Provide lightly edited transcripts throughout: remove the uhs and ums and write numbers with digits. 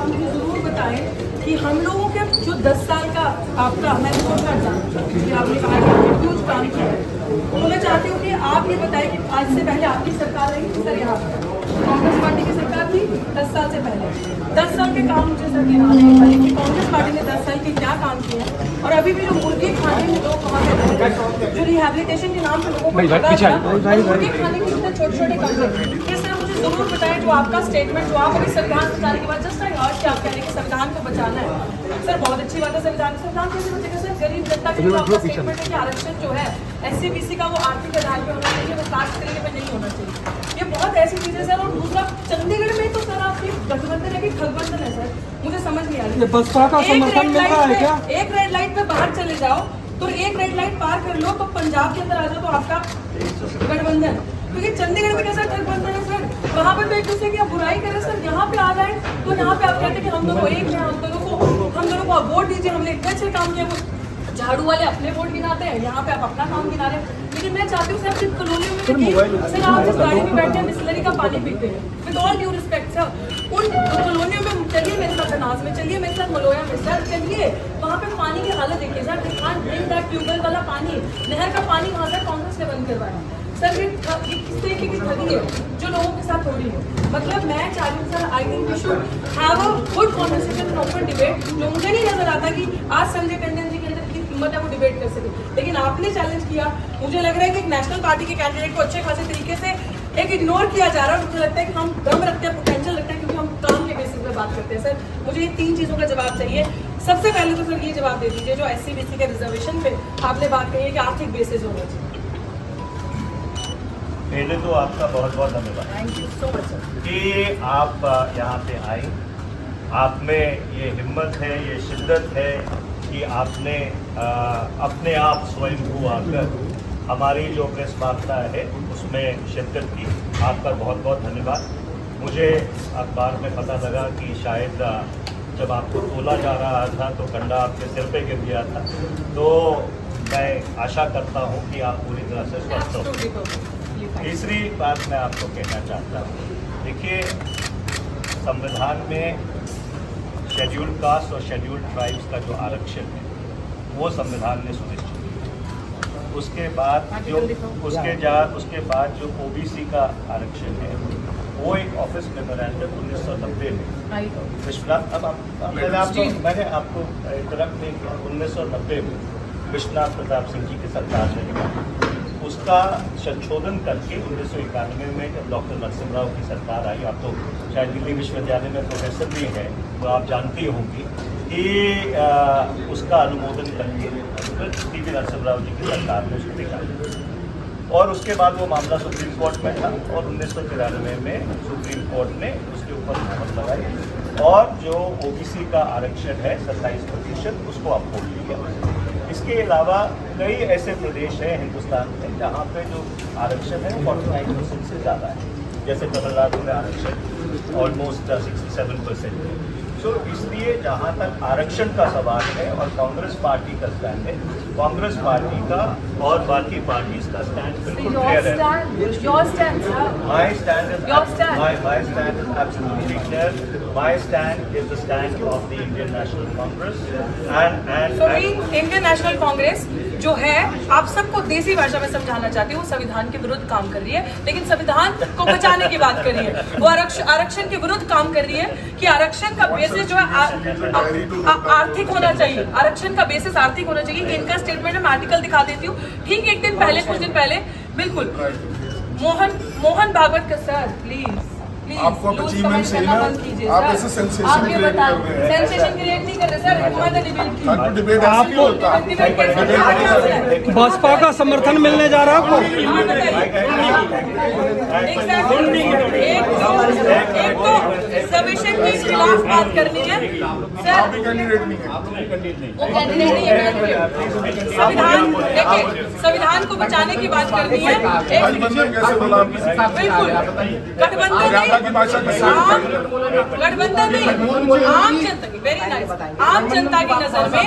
आप मुझे जरूर बताएं कि हम लोगों के जो 10 साल का आपका मैं सोचना चाहती हूँ कि आपने कहा कि आपने क्यों काम किया है, तो मैं चाहती हूँ कि आप ये बताएं कि आज से पहले आपकी सरकार रही थी सर, यहाँ कांग्रेस पार्टी की सरकार थी 10 साल से पहले, 10 साल के काम मुझे सर गिनाने हैं पहले कि कांग्रेस पार्टी ने 10 साल के क्या काम किए हैं। और अभी भी जो मुर्गी खाने में लोग वहाँ पे रहते हैं, जो रिहेबिलिटेशन के नाम पे लोगों को मुर्गी खाने के इतने छोटे छोटे काम करते हैं, ये सर मुझे जरूर बताएं जो आपका स्टेटमेंट जो आप अभी संविधान बचाने के बाद जस्ट आई हर्ड कि आप कह रहे हैं कि संविधान को बचाना है। सर बहुत अच्छी बात है, संविधान कैसे बचेगा सर? गरीब जनता के लिए आपका स्टेटमेंट है कि आरक्षण जो है SC BC का वो आर्थिक आधार पे होना चाहिए, वो कास्ट तरीके पे नहीं होना चाहिए। ये बहुत ऐसी चीजें सर। और दूसरा चंडीगढ़ में तो सर आपकी गठबंधन है कि ठगबंधन है सर, मुझे समझ नहीं आ रही। बसपा का समर्थन मिल रहा है क्या? एक रेड लाइट पे बाहर चले जाओ तो एक रेड लाइट पार कर लो तो पंजाब के अंदर आ जाओ तो आपका गठबंधन, क्योंकि चंडीगढ़ में कैसा गठबंधन है सर? वहाँ पे तो एक दूसरे की आप बुराई करें सर, यहाँ पे आ जाए तो यहाँ पे आप कहते हैं कि हम दोनों एक हैं, हम दोनों को वोट दीजिए, हमने इतने अच्छे काम किए। झाड़ू वाले अपने वोट गिनाते हैं, यहाँ पे आप अपना काम गिना रहे हैं। लेकिन मैं चाहती हूँ सर, सिर्फ कॉलोनियों में सर आप जिस गाड़ी में बैठे हैं बिस्लरी का पानी पीते हैं, with all due respect sir, उन कॉलोनियों में चलिए मेरे साथ अनाज में, चलिए मेरे साथ मलोया में सर, चलिए वहाँ पे पानी की हालत देखिए sir. They can't drink that tubewell वाला पानी, नहर का पानी वहाँ से कांग्रेस ने बंद करवाया सर। ये किस तरीके की ठगी है जो लोगों के साथ हो रही है? मतलब मैं चाह रही हूँ sir, I think we should have a good conversation, proper debate. जो मुझे नहीं नजर आता कि आज संजय टंडन जी के अंदर की हिम्मत है वो डिबेट कर सके, लेकिन आपने चैलेंज किया। मुझे लग रहा है कि एक नेशनल पार्टी के कैंडिडेट को अच्छे खासे तरीके से एक इग्नोर किया जा रहा है। मुझे लगता है कि हम दम रखते हैं, पोटेंशियल रखते हैं, क्योंकि हम काम के बेसिस पे बात करते हैं सर। मुझे ये 3 चीज़ों का जवाब चाहिए। सबसे पहले तो सर ये जवाब दे दीजिए जो SC BC के रिजर्वेशन पे आपने बात कही है कि आर्थिक बेसिस होना चाहिए। पहले तो आपका बहुत बहुत धन्यवाद, thank you so much sir कि आप यहाँ पे आए। आप में ये हिम्मत है, ये शिद्दत है कि आपने अपने आप स्वयं आकर हमारी जो प्रेस वार्ता है उसमें शिरकत की। आपका बहुत बहुत धन्यवाद। मुझे अखबार में पता लगा कि शायद जब आपको तोला जा रहा था तो कंडा आपके सिर पे गिर गया था, तो मैं आशा करता हूँ कि आप पूरी तरह से स्वस्थ हो। तीसरी बात मैं आपको कहना चाहता हूँ, देखिए संविधान में शेड्यूल्ड कास्ट और शेड्यूल्ड ट्राइब्स का जो आरक्षण है वो संविधान ने सुनिश्चित किया। उसके बाद जो OBC का आरक्षण है वो एक ऑफिस मेमोरेंडम 1990 में मैंने आपको इंटरप्ट नहीं किया, 1990 में विश्वनाथ प्रताप सिंह जी की सरकार ने निकाला। उसका संशोधन करके 1991 में जब डॉक्टर नरसिम्हा राव की सरकार आई, आप तो शायद दिल्ली विश्वविद्यालय में प्रोफेसर भी हैं तो आप जानती होंगी कि उसका अनुमोदन करके TV नरसिम्हा राव जी की सरकार ने उसको निकाला। और उसके बाद वो मामला सुप्रीम कोर्ट में था और 1993 में सुप्रीम कोर्ट ने उसके ऊपर मोहर लगाई और जो OBC का आरक्षण है 27% उसको अपहोल्ड किया। इसके अलावा कई ऐसे प्रदेश हैं हिंदुस्तान में जहाँ पे जो आरक्षण है 49% से ज़्यादा है, जैसे तमिलनाडु में आरक्षण ऑलमोस्ट 67% है। तो इसलिए जहाँ तक आरक्षण का सवाल है और कांग्रेस पार्टी का स्टैंड है, कांग्रेस पार्टी का और बाकी पार्टीज का स्टैंड बिल्कुल क्लियर है। My stand is absolutely clear. My stand is the stand of the Indian National Congress and Indian national Congress जो है, आप सबको देसी भाषा में समझाना चाहती हूँ, वो संविधान के विरुद्ध काम कर रही है, लेकिन संविधान को बचाने की बात कर रही है। वो आरक्षण के विरुद्ध काम कर रही है कि आरक्षण का बेसिस जो है आर्थिक होना चाहिए, आरक्षण का बेसिस आर्थिक होना चाहिए। कि इनका स्टेटमेंट मैं आर्टिकल दिखा देती हूँ, ठीक एक दिन पहले, कुछ दिन पहले, बिल्कुल मोहन भागवत का सर प्लीज आपको अचीवमेंट चाहिए ना, आप ऐसे सेंसेशन क्रिएट कर रहे हैं। सेंसेशन क्रिएट नहीं कर रहे सर, डिबेट आपको बसपा का समर्थन मिलने जा रहा है आपको? एक तो समिशन के खिलाफ बात करनी है सर, आप भी कैंडिडेट नहीं है। वो कैंडिडेट नहीं है। संविधान देखिए, संविधान को बचाने की बात करनी है। गठबंधन कैसे बोला आपने? बिल्कुल गठबंधन नहीं, जनता की भाषा की गठबंधन नहीं, आम जनता की, वेरी नाइस, आम जनता की नजर में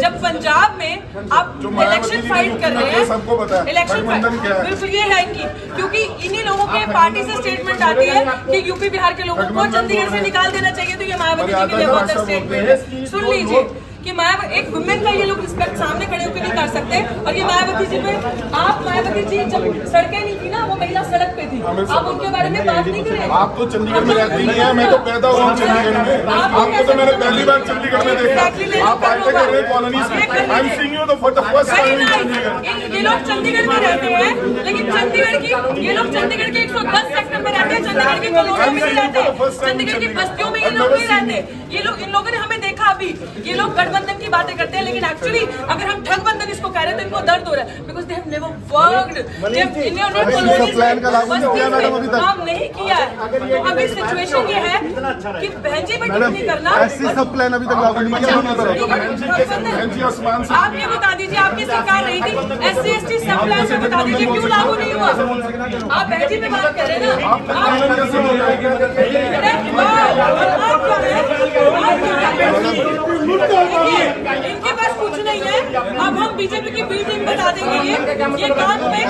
जब पंजाब में आप इलेक्शन फाइट कर रहे हैं, सबको पता है इलेक्शन गठबंधन क्या है। बिल्कुल ये है इनकी, क्योंकि इन्हीं लोगों के पार्टी से स्टेटमेंट आती है कि यूपी बिहार के लोगों को चंडीगढ़ से निकाल देना चाहिए, तो ये मायावती जी के लिए बहुत स्टेटमेंट है। सुन लीजिए कि मायावती एक वुमेन का ये लोग रिस्पेक्ट सामने खड़े होकर नहीं कर सकते, और ये मायावती जी पे आप मायावती जी जब सड़कें नहीं थी ना, वो महिला सड़क पे थी, आप उनके बारे में बात नहीं करें। आप तो चंडीगढ़ में रहती नहीं है, मैं तो पैदा हुआ हूँ चंडीगढ़ में, आपको तो मैंने पहली बार चंडीगढ़ में देखा। आप बातें कर रहे हैं कॉलोनी से, I am seeing you the first time in Chandigarh. ये लोग चंडीगढ़ में रहते हैं, लेकिन चंडीगढ़ की ये लोग चंडीगढ़ के 110 सेक्टर में रहते हैं, चंडीगढ़ की कॉलोनी में नहीं रहते, चंडीगढ़ की बस्तियों में ये लोग नहीं रहते। ये लोग, इन लोगों ने हमें देखा अभी, ये लोग गठबंधन की बातें करते हैं, लेकिन एक्चुअली अगर हम ठगबंधन इसको कह रहे हैं तो इनको दर्द हो रहा है, because they have never worked, plan का लागू नहीं किया मैडम अभी तक, काम नहीं किया है। तो अभी सिचुएशन ये है कि बहन जी पे टिप्पणी करना, ऐसी सब प्लान अभी तक लागू नहीं किया। आसमान से आप ये बता दीजिए, आपकी सरकार रही थी, SC/ST सब प्लान से बता दीजिए क्यों लागू नहीं हुआ। आप बहन जी पे बात कर रहे हैं ना, इनके पास कुछ नहीं है। अब हम बीजेपी की बी टीम बता देंगे ये काम में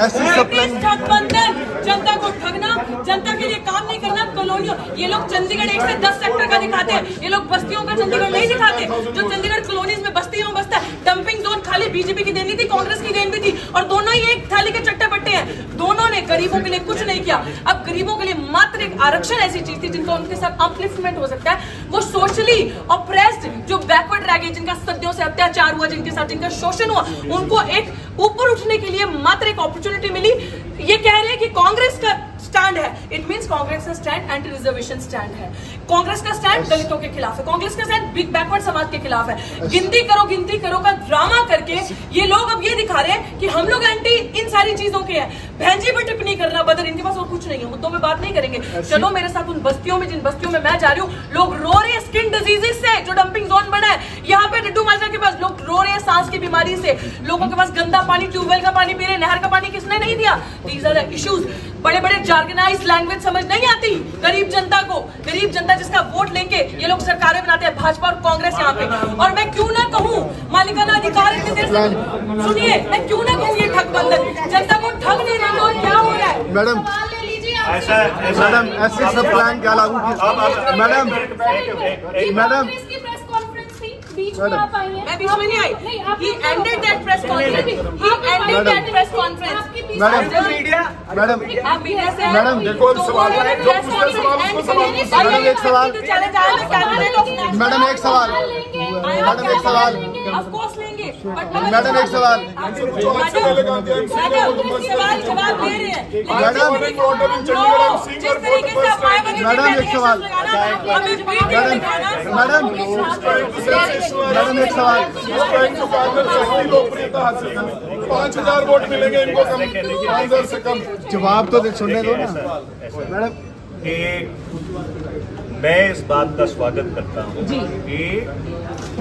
गठबंधन, जनता को ठगना, जनता के लिए काम नहीं करना, कॉलोनियों, ये लोग चंडीगढ़ 1 से 10 सेक्टर का दिखाते हैं, ये लोग बस्तियों का चंडीगढ़ नहीं दिखाते। जो चंडीगढ़ कॉलोनीज में बस्तियों में बसता है, डंपिंग जोन खाली बीजेपी की देनी थी, कांग्रेस की देन भी थी, और दोनों ही एक थाली के चट्टे बट्टे हैं। दोनों ने गरीबों के लिए कुछ नहीं किया। अब गरीबों के लिए मात्र एक आरक्षण ऐसी चीज थी जिनका उनके साथ अपलिफ्टमेंट हो सकता है, वो सोशली ऑप्रेस्ड, जो बैकवर्ड रह गए, जिनका सदियों से अत्याचार हुआ, जिनके साथ जिनका शोषण हुआ, उनको एक ऊपर उठने के लिए मात्र एक अपॉर्चुनिटी मिली। ये कह रहे हैं कि कांग्रेस का स्टैंड है, इट मींस कांग्रेस का स्टैंड एंटी रिजर्वेशन स्टैंड है, कांग्रेस का स्टैंड दलितों के खिलाफ है, कांग्रेस का स्टैंड बिग बैकवर्ड समाज के खिलाफ है। गिनती करो का ड्रामा करके ये लोग अब ये दिखा रहे हैं कि हम लोग एंटी इन सारी चीजों के हैं। बहन जी पर टिप्पणी करना बदर, इनके पास और कुछ नहीं है, मुद्दों में बात नहीं करेंगे। चलो मेरे साथ उन बस्तियों में, जिन बस्तियों में मैं जा रही हूँ, लोग रो रहे हैं स्किन डिजीजेस से, जो डंपिंग जोन बना है यहाँ पे डिड्डू माजरा के पास, लोग रो रहे हैं सांस की बीमारी से, लोगों के पास गंदा पानी, ट्यूबवेल का पानी पी रहे, नहर का पानी किसने नहीं दिया। These are the issues. बड़े बड़े जार्गनाइज्ड लैंग्वेज समझ नहीं आती गरीब जनता को, गरीब जनता जिसका वोट लेके ये लोग सरकारें बनाते हैं, भाजपा और कांग्रेस यहाँ पे। और मैं क्यों ना कहूँ मालिकाना अधिकार इतनी देर से, सुनिए, मैं क्यों ना कहूँ ये ठगबंधन, जनता को ठग नहीं रहे और क्या हो रहा है। मैडम मैडम ऐसे सब प्लान क्या लागू किया मैडम? मैडम बीच में आप आई हैं, मैं बीच में नहीं आई। He ended that press conference. He ended that press conference. Madam आप मीडिया से मैडम देखो सवाल, जो पूछते सवाल उसको सवाल पूछो। मैडम एक सवाल, मैडम एक सवाल, मैडम एक सवाल, ऑफ कोर्स लेंगे, मैडम एक सवाल, सवाल जवाब दे रहे हैं। मैडम जिस तरीके से आप मायावती मैडम एक सवाल, मैडम मैडम एक सवाल, लोकप्रियता हासिल करने 5000 वोट मिलेंगे इनको, कम 5000 से कम। जवाब तो सुनने दो ना मैडम। कि मैं इस बात का स्वागत करता हूँ कि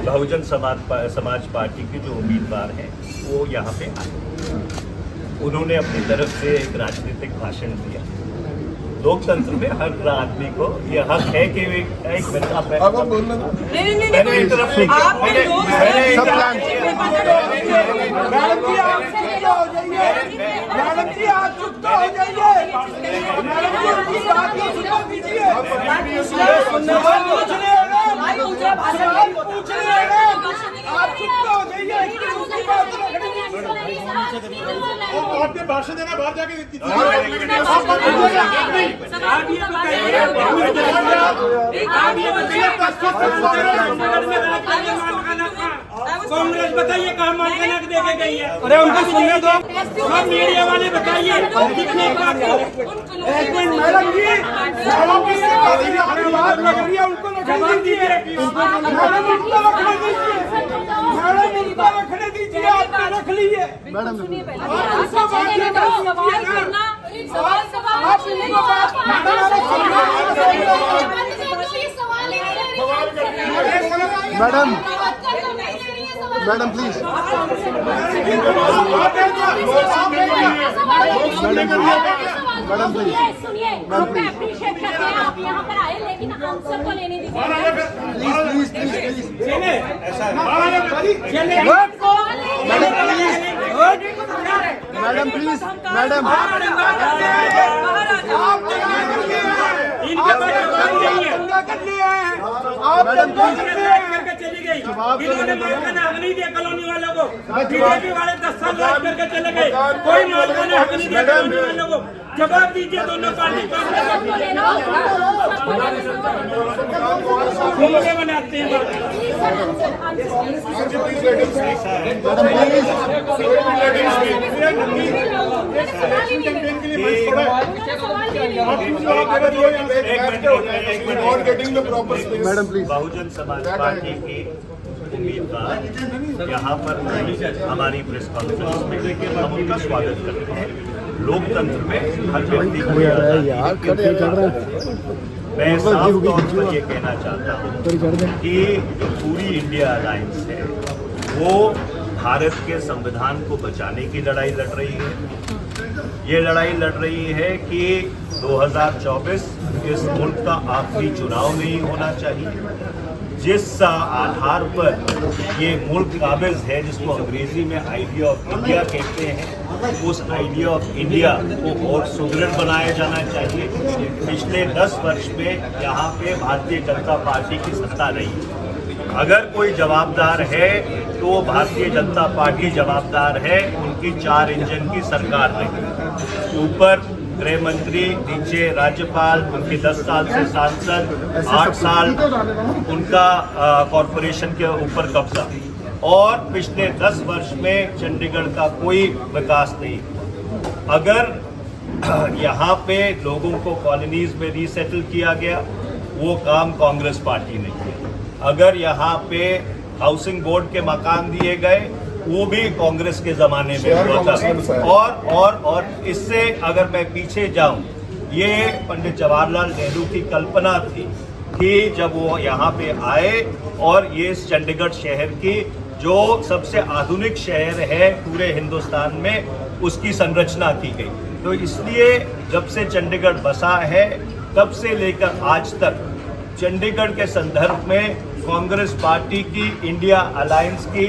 बहुजन समाज पार्टी के जो उम्मीदवार हैं वो यहाँ पे आए, उन्होंने अपनी तरफ से एक राजनीतिक भाषण दिया। लोकतंत्र में हर आदमी को ये हक है कि एक मिनट आप नहीं तरफ से मैडम जी आप चुप तो हो जाइए, मैडम जी आप चुप तो हो जाइए, मैडम जी उनकी बात को सुनो कीजिए, सवाल पूछ रहे हैं ना, सवाल पूछ रहे हैं ना, आप चुप तो हो जाइए, उसकी बात आपके भाषण देना बाहर जाके कांग्रेस बताइए कहाँ मालिकाना दे के गई है? अरे उनको सुनने दो। सब मीडिया वाले बताइए कितने का एक मिनट मैडम जी, बात लग रही है, उनको रखने दीजिए, मैडम उनको रखने दीजिए, मैडम उनको रखने दीजिए, आपने रख लीजिए madam madam madam please madam सुनिए, हम अप्रिशिएट करते हैं आप यहाँ पर आए, लेकिन आंसर तो लेने दीजिए। मैडम प्लीज मैडम इनके पास जवाब नहीं है। मैडम प्लीज करके चली गई। इन्होंने मालकाना हक नहीं दिया कॉलोनी वालों को। बीजेपी वाले 10 साल राज करके चले गए। कोई मालकाना हक नहीं दिया कॉलोनी वालों को। जवाब दीजिए दोनों पार्टी को। घूमने बनाते हैं madam please Bahujan Samaj party की उम्मीदवार यहाँ पर हमारी प्रेस कॉन्फ्रेंस में हम उनका स्वागत करते हैं। लोकतंत्र में हर व्यक्ति को मैं साफ तौर पर ये कहना चाहता हूँ कि जो पूरी इंडिया अलायंस है वो भारत के संविधान को बचाने की लड़ाई लड़ रही है। ये लड़ाई लड़ रही है कि 2024 इस मुल्क का आखिरी चुनाव नहीं होना चाहिए। जिस आधार पर ये मुल्क काबिज है, जिसको अंग्रेजी में आइडिया ऑफ इंडिया कहते हैं, उस आइडिया ऑफ इंडिया को और सुदृढ़ बनाया जाना चाहिए। पिछले 10 वर्ष में यहाँ पे भारतीय जनता पार्टी की सत्ता रही है। अगर कोई जवाबदार है तो भारतीय जनता पार्टी जवाबदार है। उनकी 4 इंजन की सरकार रही, ऊपर गृह मंत्री, नीचे राज्यपाल, उनके 10 साल से सांसद, 8 साल उनका कॉरपोरेशन के ऊपर कब्जा, और पिछले 10 वर्ष में चंडीगढ़ का कोई विकास नहीं। अगर यहाँ पे लोगों को कॉलोनीज में रीसेटल किया गया, वो काम कांग्रेस पार्टी ने किया। अगर यहाँ पे हाउसिंग बोर्ड के मकान दिए गए, वो भी कांग्रेस के जमाने में हुआ था। और इससे अगर मैं पीछे जाऊं, ये पंडित जवाहरलाल नेहरू की कल्पना थी कि जब वो यहाँ पे आए और ये इस चंडीगढ़ शहर की जो सबसे आधुनिक शहर है पूरे हिंदुस्तान में, उसकी संरचना की गई। तो इसलिए जब से चंडीगढ़ बसा है तब से लेकर आज तक चंडीगढ़ के संदर्भ में कांग्रेस पार्टी की इंडिया अलायंस की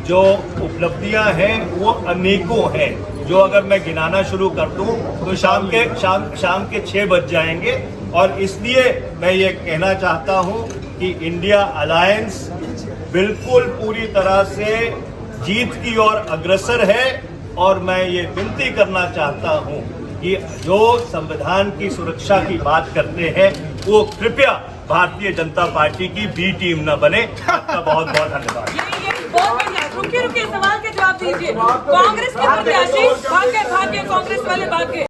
जो उपलब्धियां हैं वो अनेकों हैं, जो अगर मैं गिनाना शुरू कर दूं तो शाम के 6 बज जाएंगे। और इसलिए मैं ये कहना चाहता हूं कि इंडिया अलायंस बिल्कुल पूरी तरह से जीत की ओर अग्रसर है। और मैं ये विनती करना चाहता हूं कि जो संविधान की सुरक्षा की बात करते हैं वो कृपया भारतीय जनता पार्टी की बी टीम न बने। आपका बहुत बहुत धन्यवाद। रुकिए सवाल के जवाब दीजिए। कांग्रेस के प्रत्याशी भागे कांग्रेस वाले भागे।